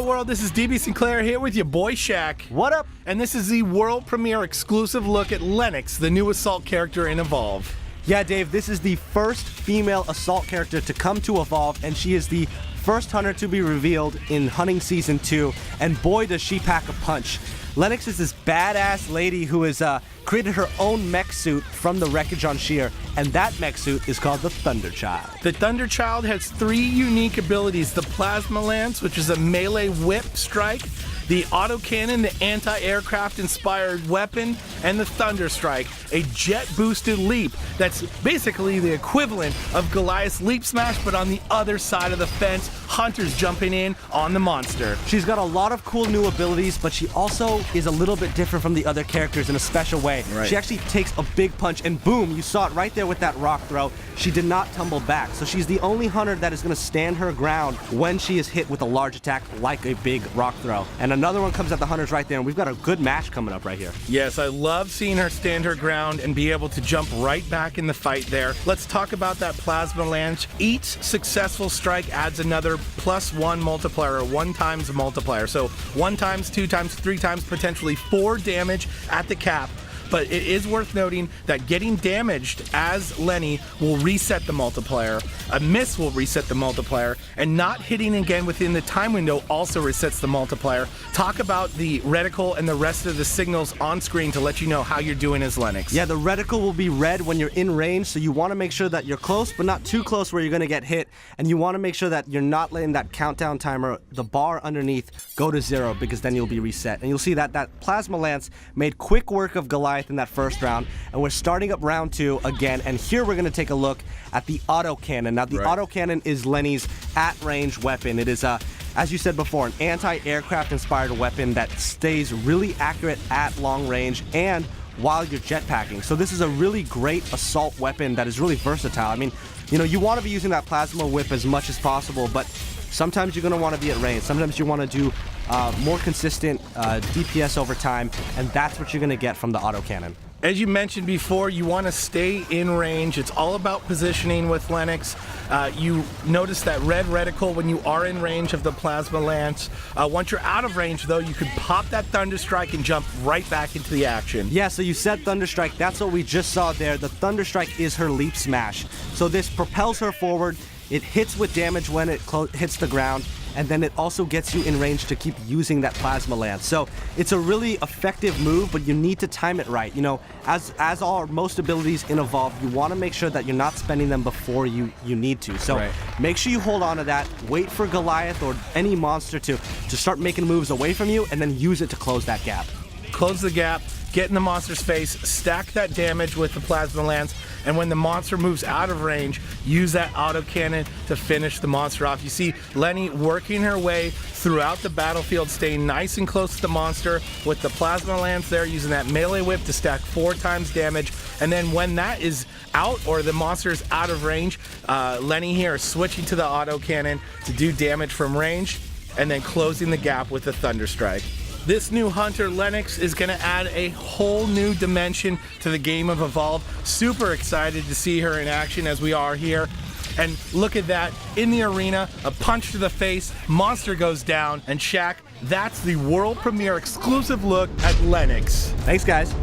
Hello world, this is DB Sinclair here with your boy Shaq. What up? And this is the world premiere exclusive look at Lennox, the new Assault character in Evolve. Yeah, Dave, this is the first female Assault character to come to Evolve, and she is the first hunter to be revealed in Hunting Season 2, and boy does she pack a punch. Lennox is this badass lady who has created her own mech suit from the wreckage on Sheer, and that mech suit is called the Thunderchild. The Thunderchild has 3 unique abilities: the Plasma Lance, which is a melee whip strike, the autocannon, the anti-aircraft inspired weapon, and the Thunder Strike, a jet-boosted leap that's basically the equivalent of Goliath's leap smash, but on the other side of the fence, hunters jumping in on the monster. She's got a lot of cool new abilities, but she also is a little bit different from the other characters in a special way. Right. She actually takes a big punch, and boom, you saw it right there with that rock throw. She did not tumble back, so she's the only hunter that is going to stand her ground when she is hit with a large attack like a big rock throw. And another one comes at the hunters right there, and we've got a good match coming up right here. Yes, I love seeing her stand her ground and be able to jump right back in the fight there. Let's talk about that Plasma Lance. Each successful strike adds another +1 multiplier, or 1 times multiplier. So 1 times, 2 times, 3 times, potentially 4 damage at the cap. But it is worth noting that getting damaged as Lenny will reset the multiplier, a miss will reset the multiplier, and not hitting again within the time window also resets the multiplier. Talk about the reticle and the rest of the signals on screen to let you know how you're doing as Lennox. Yeah, the reticle will be red when you're in range, so you want to make sure that you're close, but not too close where you're going to get hit, and you want to make sure that you're not letting that countdown timer, the bar underneath, go to 0, because then you'll be reset. And you'll see that that Plasma Lance made quick work of Goliath in that first round, and we're starting up round 2 again, and here we're going to take a look at the autocannon. Now, the autocannon is Lenny's at-range weapon. It is, as you said before, an anti-aircraft inspired weapon that stays really accurate at long range and while you're jetpacking. So this is a really great assault weapon that is really versatile. I mean, you know, you want to be using that plasma whip as much as possible, but sometimes you're going to want to be at range. Sometimes you want to do more consistent DPS over time, and that's what you're going to get from the autocannon. As you mentioned before, you want to stay in range. It's all about positioning with Lennox. You notice that red reticle when you are in range of the Plasma Lance. Once you're out of range, though, you can pop that Thunder Strike and jump right back into the action. Yeah, so you said Thunder Strike. That's what we just saw there. The Thunder Strike is her leap smash. So this propels her forward. It hits with damage when it hits the ground, and then it also gets you in range to keep using that Plasma Lance. So it's a really effective move, but you need to time it right. You know, as are most abilities in Evolve, you want to make sure that you're not spending them before you need to. So make sure you hold on to that, wait for Goliath or any monster to start making moves away from you, and then use it to close that gap. Close the gap, get in the monster's face, stack that damage with the Plasma Lance, and when the monster moves out of range, use that autocannon to finish the monster off. You see Lenny working her way throughout the battlefield, staying nice and close to the monster with the Plasma Lance there, using that melee whip to stack 4 times damage. And then when that is out, or the monster is out of range, Lenny here is switching to the autocannon to do damage from range, and then closing the gap with the Thunder Strike. This new hunter, Lennox, is going to add a whole new dimension to the game of Evolve. Super excited to see her in action as we are here. And look at that, in the arena, a punch to the face, monster goes down, and Shaq, that's the world premiere exclusive look at Lennox. Thanks, guys.